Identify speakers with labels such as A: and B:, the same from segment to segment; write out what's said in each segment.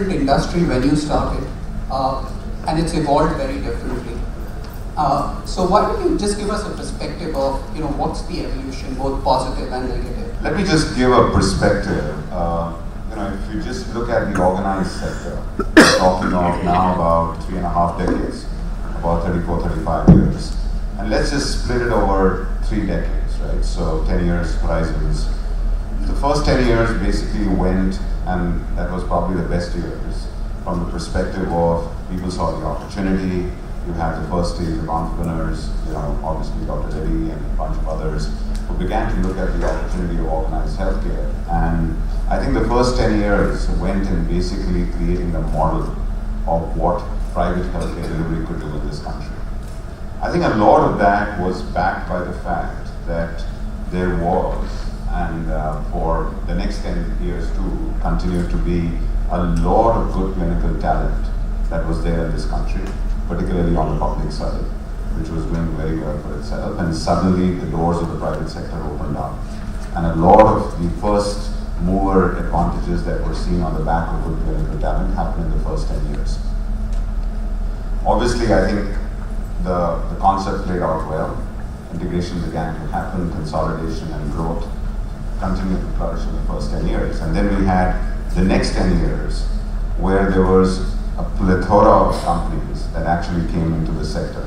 A: different industry when you started, and it's evolved very differently. So why don't you just give us a perspective of, what's the evolution, both positive and negative?
B: Let me just give a perspective. If you just look at the organized sector, we're talking of now about 3.5 decades, about 34, 35 years. And let's just split it over 3 decades, right? So 10 years horizons. The first 10 years basically went, and that was probably the best years, from the perspective of people saw the opportunity. You had the first stage of entrepreneurs, obviously Dr. Devi and a bunch of others, who began to look at the opportunity of organized healthcare. And I think the first 10 years went in basically creating the model of what private healthcare delivery could do in this country. I think a lot of that was backed by the fact that there was, and for the next 10 years too, continued to be a lot of good clinical talent that was there in this country, particularly on the public side, which was doing very well for itself. And suddenly the doors of the private sector opened up. And a lot of the first mover advantages that were seen on the back of good clinical talent happened in the first 10 years. Obviously, I think the concept played out well. Integration began to happen, consolidation and growth continued to flourish in the first 10 years. And then we had the next 10 years where there was a plethora of companies that actually came into the sector.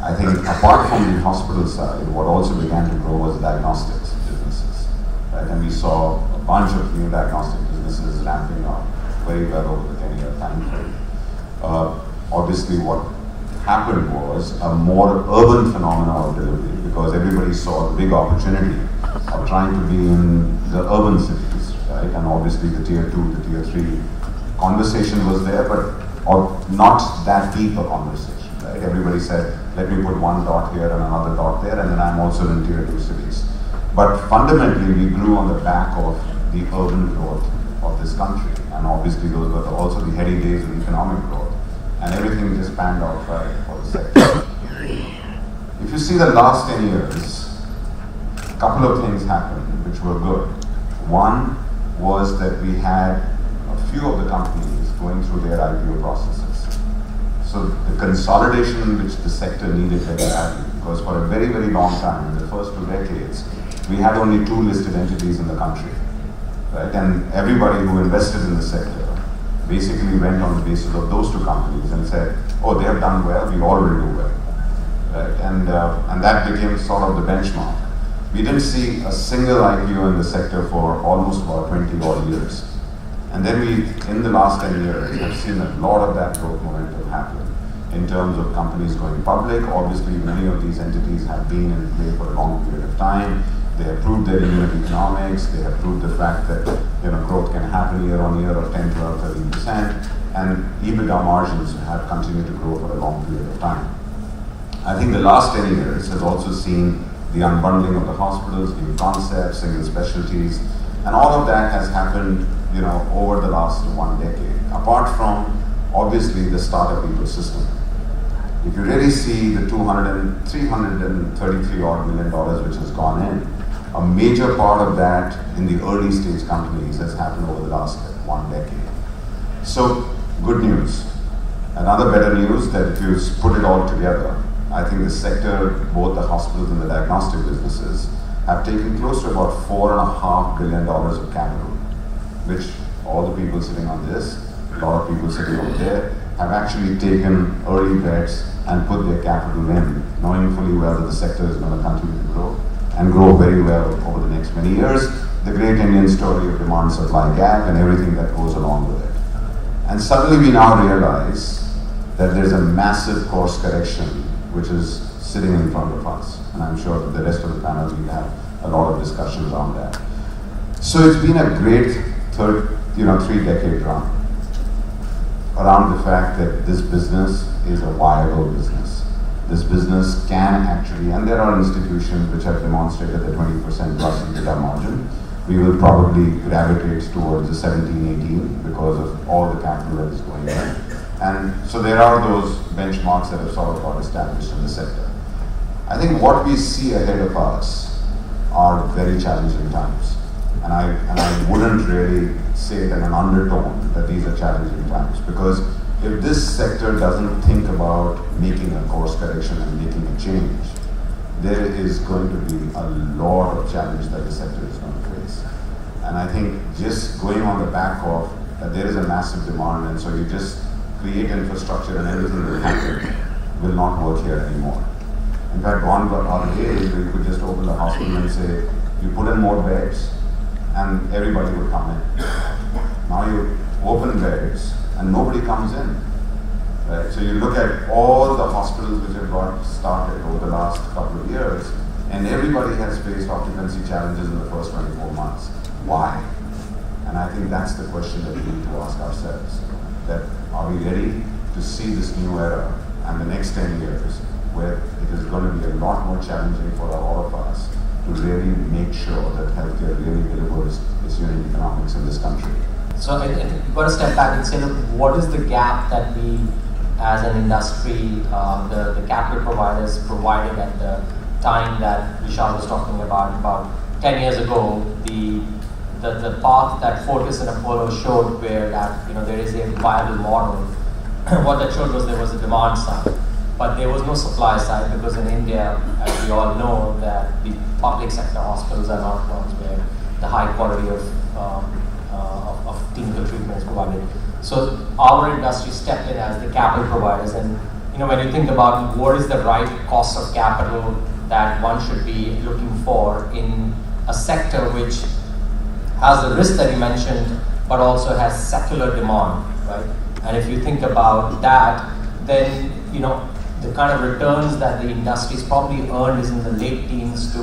B: I think apart from the hospital side, what also began to grow was diagnostics businesses, right? And we saw a bunch of new diagnostic businesses ramping up very well over the 10-year time frame. Obviously, what happened was a more urban phenomenon of delivery, because everybody saw the big opportunity of trying to be in the urban cities, right? And obviously the tier 2, the tier 3 conversation was there, but not that deep a conversation, right? Everybody said, let me put one dot here and another dot there, and then I'm also in tier 2 cities. But fundamentally, we grew on the back of the urban growth of this country. And obviously, those were also the heady days of economic growth. And everything just panned out right for the sector. If you see the last 10 years, a couple of things happened which were good. One was that we had a few of the companies going through their IPO processes. So the consolidation which the sector needed very badly, because for a very, very long time, in the first 2 decades, we had only 2 listed entities in the country, right? And everybody who invested in the sector basically went on the basis of those 2 companies and said, oh, they have done well, we all will do well, right? And that became sort of the benchmark. We didn't see a single IPO in the sector for almost about 20 odd years. And then we, in the last 10 years, have seen a lot of that growth momentum happen in terms of companies going public. Obviously, many of these entities have been in play for a long period of time. They have proved their unit economics. They have proved the fact that growth can happen year on year of 10, 12, 13%. And EBITDA margins have continued to grow for a long period of time. I think the last 10 years has also seen the unbundling of the hospitals, new concepts, single specialties, and all of that has happened over the last 1 decade. Apart from, obviously, the startup ecosystem. If you really see the $333 odd million which has gone in, a major part of that in the early stage companies has happened over the last 1 decade. So, good news. Another better news that if you put it all together, I think the sector, both the hospitals and the diagnostic businesses, have taken close to about $4.5 billion of capital, which all the people sitting on this, a lot of people sitting over there, have actually taken early bets and put their capital in, knowing fully well that the sector is going to continue to grow and grow very well over the next many years. The great Indian story of demand-supply gap and everything that goes along with it. And suddenly we now realize that there's a massive course correction which is sitting in front of us. And I'm sure that the rest of the panel will have a lot of discussions on that. So it's been a great 3-decade run around the fact that this business is a viable business. This business can actually, and there are institutions which have demonstrated the 20% plus EBITDA margin. We will probably gravitate towards the 17-18 because of all the capital that is going in. And so there are those benchmarks that have sort of got established in the sector. I think what we see ahead of us are very challenging times. I wouldn't really say it in an undertone that these are challenging times, because if this sector doesn't think about making a course correction and making a change, there is going to be a lot of challenge that the sector is going to face. And I think just going on the back of that there is a massive demand, and so you just create infrastructure and everything will happen, will not work here anymore. In fact, gone are days where you could just open the hospital and say, you put in more beds and everybody would come in. Now you open beds and nobody comes in. Right? So you look at all the hospitals which have got started over the last couple of years, and everybody has faced occupancy challenges in the first 24 months. Why? And I think that's the question that we need to ask ourselves. That are we ready to see this new era and the next 10 years where it is going to be a lot more challenging for all of us to really make sure that healthcare really delivers its unit economics in this country.
C: So I think you've got to step back and say, look, what is the gap that we as an industry, the capital providers provided at the time that Vishal was talking about 10 years ago, the path that Fortis and Apollo showed where that there is a viable model. What that showed was there was a demand side, but there was no supply side, because in India, as we all know, that the public sector hospitals are not ones where the high quality of clinical treatment is provided. So our industry stepped in as the capital providers, and when you think about what is the right cost of capital that one should be looking for in a sector which has the risk that you mentioned, but also has secular demand, right? And if you think about that, then the kind of returns that the industry's probably earned is in the late teens to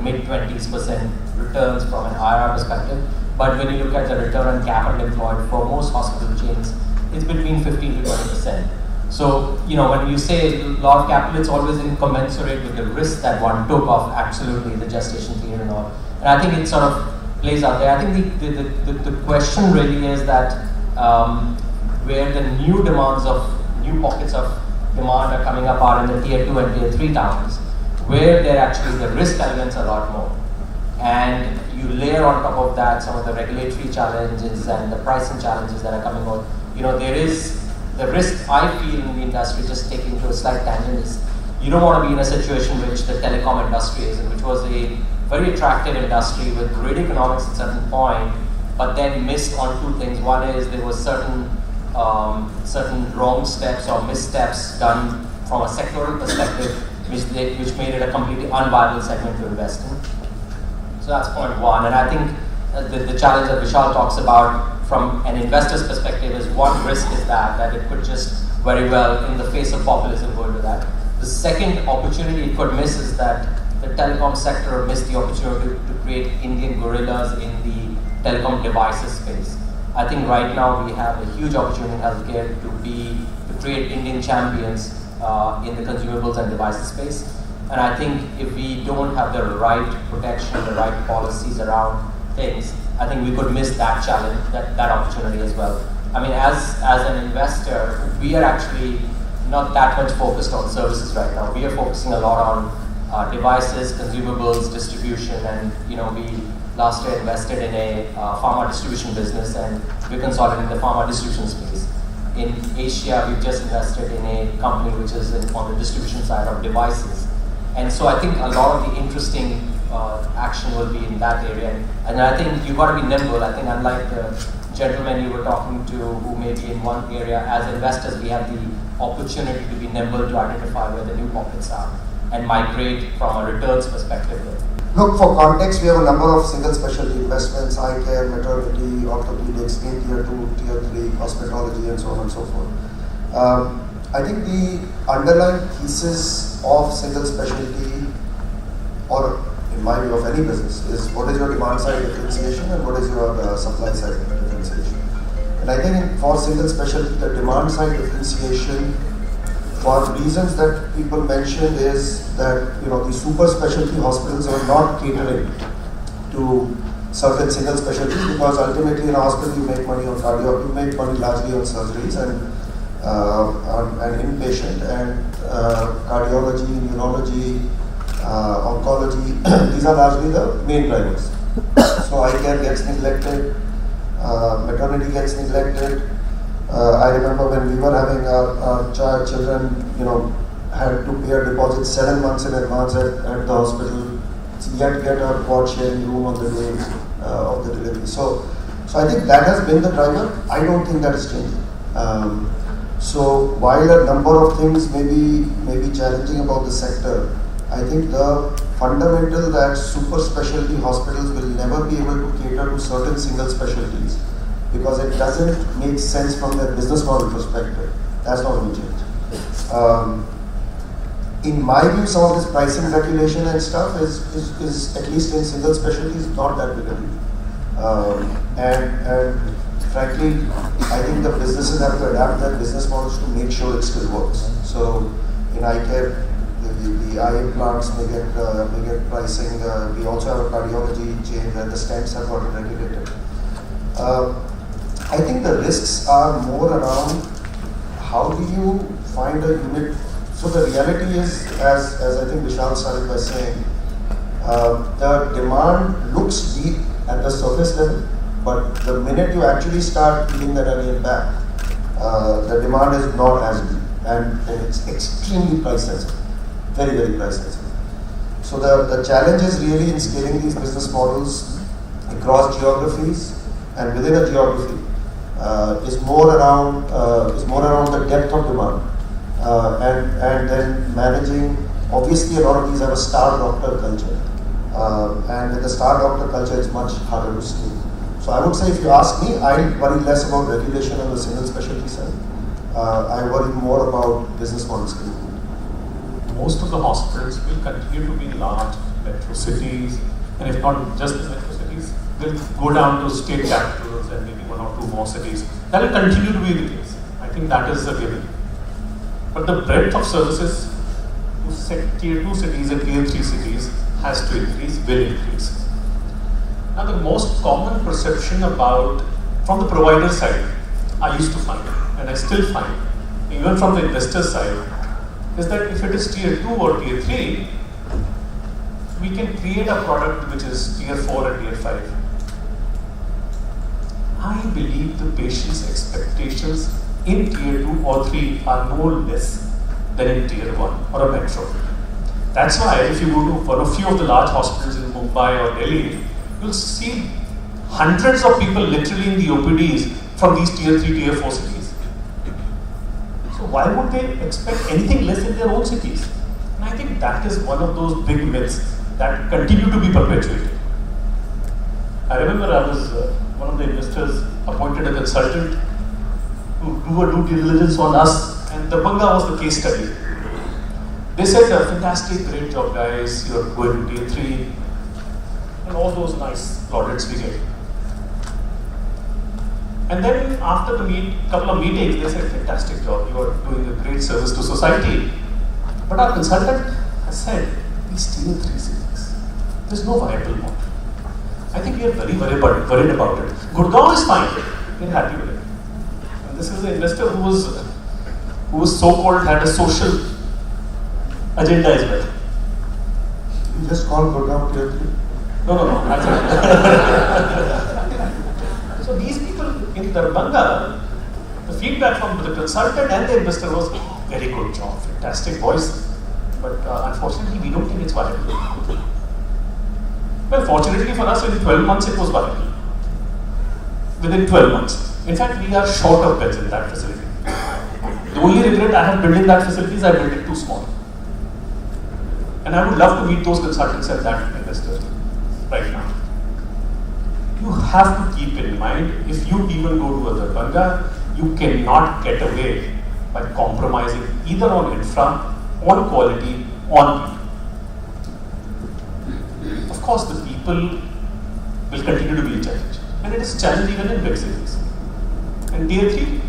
C: mid-20s% returns from an IRR perspective. But when you look at the return on capital employed for most hospital chains, it's between 15 to 20%. So, when you say a lot of capital, it's always incommensurate with the risk that one took of absolutely the gestation period and all. And I think it sort of plays out there. I think the question really is that where the new demands of new pockets of demand are coming up are in the tier 2 and tier 3 towns, where there actually the risk elements are a lot more. And you layer on top of that some of the regulatory challenges and the pricing challenges that are coming out. There is the risk I feel in the industry, just taking to a slight tangent, is you don't want to be in a situation which the telecom industry is in, which was a very attractive industry with great economics at a certain point, but then missed on two things. One is there was certain wrong steps or missteps done from a sectoral perspective, which made it a completely unviable segment to invest in. So that's point one. And I think the challenge that Vishal talks about from an investor's perspective is, one risk is that it could just very well, in the face of populism, go into that. The second opportunity it could miss is that the telecom sector missed the opportunity to create Indian gorillas in the telecom devices space. I think right now we have a huge opportunity in healthcare to create Indian champions in the consumables and devices space. And I think if we don't have the right protection, the right policies around things, I think we could miss that challenge, that opportunity as well. I mean, as an investor, we are actually not that much focused on services right now. We are focusing a lot on devices, consumables, distribution, and we last year invested in a pharma distribution business, and we're consolidating the pharma distribution space. In Asia, we've just invested in a company which is on the distribution side of devices. And so I think a lot of the interesting action will be in that area. And I think you've got to be nimble. I think unlike the gentleman you were talking to who may be in one area, as investors, we have the opportunity to be nimble to identify where the new pockets are and migrate from a returns perspective.
D: Look, for context, we have a number of single specialty investments: eye care, maternity, orthopedics, in tier 2, tier 3, hospitality, and so on and so forth. I think the underlying thesis of single specialty, or in my view of any business, is what is your demand side differentiation and what is your supply side differentiation. And I think for single specialty, the demand side differentiation, for reasons that people mentioned, is that the super specialty hospitals are not catering to certain single specialties, because ultimately in a hospital you make money on cardio, you make money largely on surgeries and inpatient, and cardiology, neurology, oncology, these are largely the main drivers. So eye care gets neglected, maternity gets neglected. I remember when we were having our children, had to pay a deposit 7 months in advance at the hospital, yet get a quad sharing room on the day of the delivery. So I think that has been the driver. I don't think that is changing. So while a number of things may be challenging about the sector, I think the fundamental that super specialty hospitals will never be able to cater to certain single specialties because it doesn't make sense from their business model perspective. That's not going to change. In my view, some of this pricing regulation and stuff is at least in single specialties not that big a deal. And frankly, I think the businesses have to adapt their business models to make sure it still works. So in eye care, the eye implants may get pricing. We also have a cardiology chain where the stents have gotten regulated. I think the risks are more around how do you find a unit. So the reality is, as I think Vishal started by saying, the demand looks deep at the surface level, but the minute you actually start peeling that onion back, the demand is not as deep, and it's extremely price sensitive, very, very price sensitive. So the challenge is really in scaling these business models across geographies and within a geography is more around the depth of demand. And then managing, obviously a lot of these have a star doctor culture, and with the star doctor culture it's much harder to scale. So I would say if you ask me, I worry less about regulation on the single specialty side. I worry more about business model scaling.
E: Most of the hospitals will continue to be large metro cities, and if not just the metro cities, they'll go down to state capitals and maybe 1 or 2 more cities. That will continue to be the case. I think that is a given. But the breadth of services to tier 2 cities and tier 3 cities has to increase, will increase. Now the most common perception from the provider side, I used to find, and I still find, even from the investor side, is that if it is tier 2 or tier 3, we can create a product which is tier 4 and tier 5. I believe the patient's expectations in tier 2 or 3 are no less than in tier 1 or a metro. That's why if you go to a few of the large hospitals in Mumbai or Delhi, you'll see hundreds of people literally in the OPDs from these tier 3, tier 4 cities. So why would they expect anything less in their own cities? And I think that is one of those big myths that continue to be perpetuated. I remember I was one of the investors appointed a consultant to do a due diligence on us, and Darbhanga was the case study. They said, fantastic, great job guys, you're going to tier 3, and all those nice plaudits we get. And then after the couple of meetings, they said, fantastic job, you are doing a great service to society. But our consultant has said, these tier 3 cities, there's no viable model. I think we are very, very worried about it. Gurgaon is fine, we're happy with it. And this is an investor who was so-called had a social agenda as well.
D: You just call Gurgaon tier 3?
E: No. So these people in Darbhanga, the feedback from the consultant and the investor was very good job, fantastic voice, but unfortunately we don't think it's viable. Well, fortunately for us, within 12 months it was viable. Within 12 months. In fact, we are short of beds in that facility. The only regret I have building that facility is I built it too small. And I would love to meet those consultants and that investor right now. You have to keep in mind, if you even go to a Darbhanga, you cannot get away by compromising either on infra, on quality, on people. Of course, the people will continue to be a challenge. And it is a challenge even in big cities. And tier 3,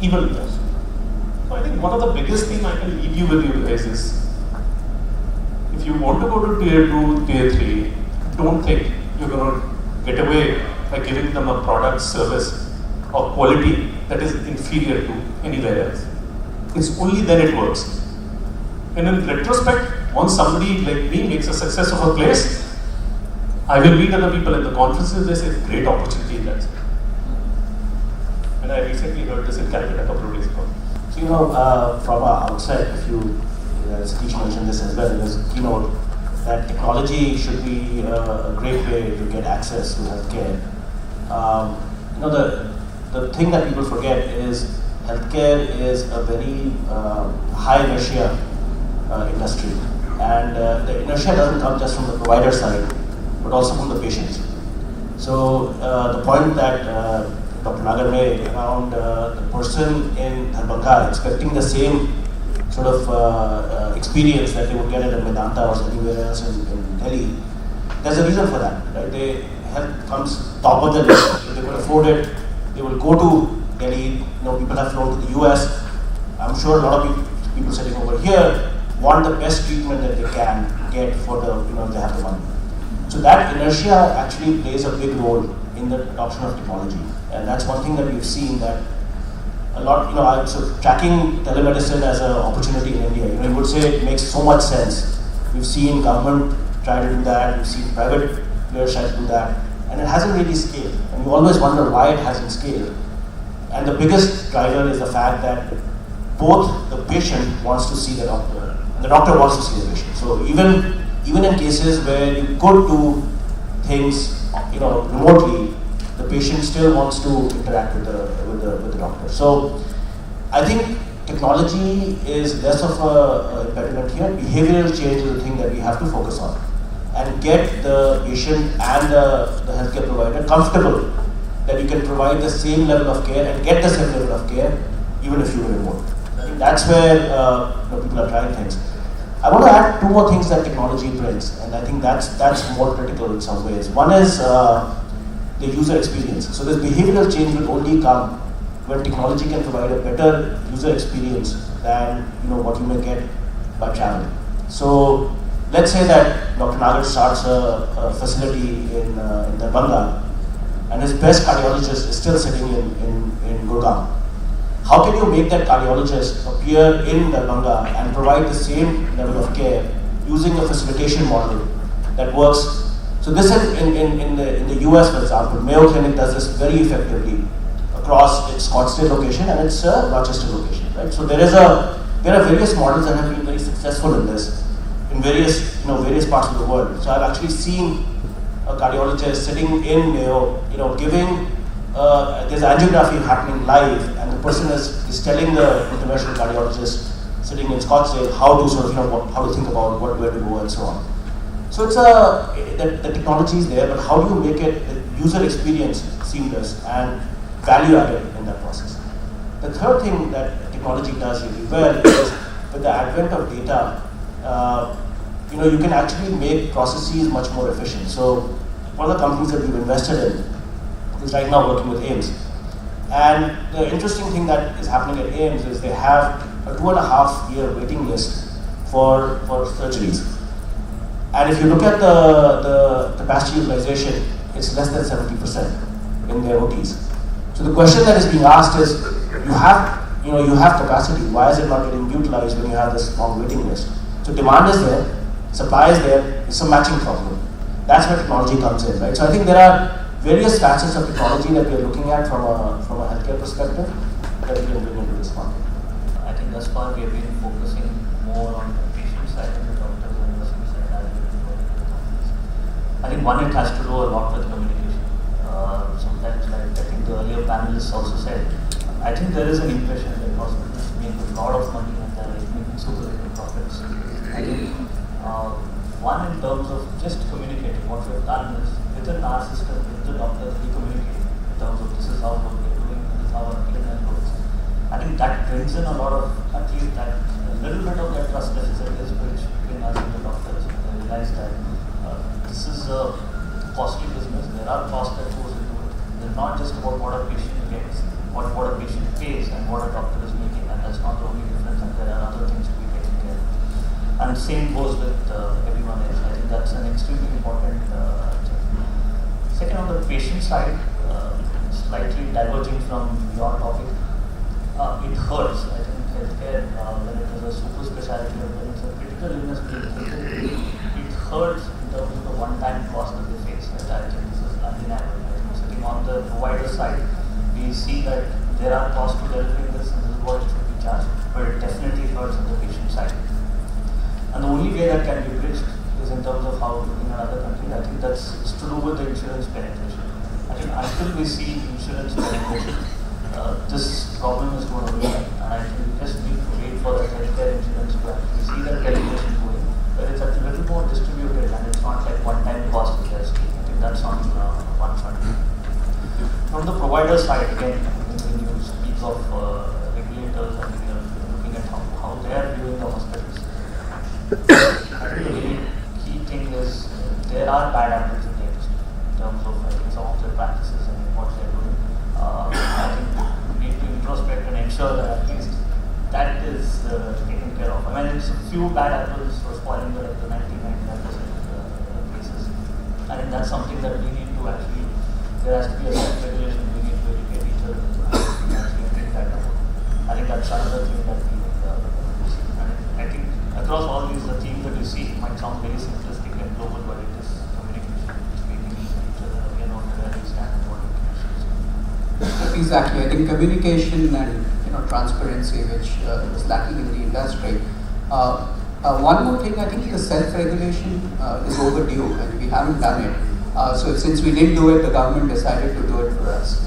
E: even more. So I think one of the biggest things I can leave you with you guys is, if you want to go to tier 2, tier 3, don't think you're going to get away by giving them a product, service, or quality that is inferior to anywhere else. It's only then it works. And in retrospect, once somebody like me makes a success of a place, I will meet other people at the conferences, they say great opportunity in that sector. And I recently heard this in Calcutta a couple of days ago.
F: So, from our outside, if you, Satish mentioned this as well in his keynote, that technology should be a great way to get access to healthcare. The thing that people forget is healthcare is a very high inertia industry, and the inertia doesn't come just from the provider side, but also from the patients. So the point that Dr. Nagar made around the person in Dharminder expecting the same sort of experience that they would get at Medanta or anywhere else in Delhi, there's a reason for that, right? Health comes top of the list. If they could afford it, they will go to Delhi. People have flown to the US. I'm sure a lot of people sitting over here want the best treatment that they can get for the, if they have the money. So that inertia actually plays a big role in the adoption of technology. And that's one thing that we've seen, that a lot, so tracking telemedicine as an opportunity in India, you would say it makes so much sense. We've seen government try to do that, we've seen private players try to do that, and it hasn't really scaled. And you always wonder why it hasn't scaled. And the biggest driver is the fact that both the patient wants to see the doctor, and the doctor wants to see the patient. So even in cases where you could do things, remotely, the patient still wants to interact with the doctor. So I think technology is less of an impediment here. Behavioral change is the thing that we have to focus on, and get the patient and the healthcare provider comfortable that you can provide the same level of care and get the same level of care even if you are remote. I think that's where people are trying things. I want to add two more things that technology brings, and I think that's more critical in some ways. One is the user experience. So this behavioral change will only come when technology can provide a better user experience than what you may get by travel. So let's say that Dr. Nagar starts a facility in Darbhanga, and his best cardiologist is still sitting in Gurgaon. How can you make that cardiologist appear in Darbhanga and provide the same level of care using a facilitation model that works? So this is in the US, for example. Mayo Clinic does this very effectively across its Scottsdale location and its Rochester location, right? So there are various models that have been very successful in this in various parts of the world. So I've actually seen a cardiologist sitting in Mayo, giving there's angiography happening live, and the person is telling the interventional cardiologist sitting in Scottsdale how to sort of how to think about where to go and so on. So it's the technology is there, but how do you make it the user experience seamless and value added in that process? The third thing that technology does really well is with the advent of data, you can actually make processes much more efficient. So one of the companies that we've invested in is right now working with AIIMS. And the interesting thing that is happening at AIIMS is they have a 2.5-year waiting list for surgeries. And if you look at the capacity utilization, it's less than 70% in their OTs. So the question that is being asked is, you have capacity, why is it not getting utilized when you have this long waiting list? So demand is there, supply is there, it's a matching problem. That's where technology comes in, right? So I think there are various facets of technology that we are looking at from a healthcare perspective that we can bring into this market.
G: I think thus far we have been focusing more on the patient side and the doctors and nursing side as we do with the companies. I think one, it has to do a lot with communication. Sometimes, like I think the earlier panelists also said, I think there is an impression that hospitals make a lot of money and they are making super big profits. I think one, in terms of just communicating, what we have done is within our system, with the doctors, we communicate in terms of this is how what we're doing, this is how our clinical goes. I think that brings in a lot of, at least that a little bit of that trust deficit is bridged between us and the doctors. They realize that this is a costly business, there are costs that goes into it. It's not just about what a patient gets, what a patient pays and what a doctor is making, and that's not the only difference, and there are other things to be taken care of. And the same goes with everyone else. I think that's an extremely important thing. Second, on the patient side, slightly diverging from your topic, it hurts. I think healthcare, when it is a super specialty or when it's a critical illness, it hurts in terms of the one-time cost that they face. provider side, we see that there are costs to delivering this and this is what it should be charged, but it definitely hurts on the patient side. And the only way that can be bridged is in terms of how in another country. I think that's it's to do with the insurance penetration. I think until we see insurance penetration, this problem is going to be, and I think we just need to wait for the healthcare insurance to actually see that penetration going, where it's a little more distributed and it's not like one-time cost which has taken. I think that's on one front. From the provider side, again, when you speak of regulators and looking at how they are viewing the hospitals, I think the really key thing is there are bad apples in the industry in terms of some of their practices and what they're doing. I think we need to introspect and ensure that at least that is taken care of. I mean, it's a few bad apples for spoiling the 99% cases. I think that's something that we need to actually, there has to be a self-regulation, we need to educate each other to actually take that out. I think that's another thing that we see. And I think across all these, the theme that you see might sound very simplistic and global, but it is communication, speaking to each other, where we stand and what we can.
A: Exactly. I think communication and transparency, which is lacking in the industry. One more thing, I think the self-regulation is overdue, and we haven't done it. So since we didn't do it, the government decided to do it for us.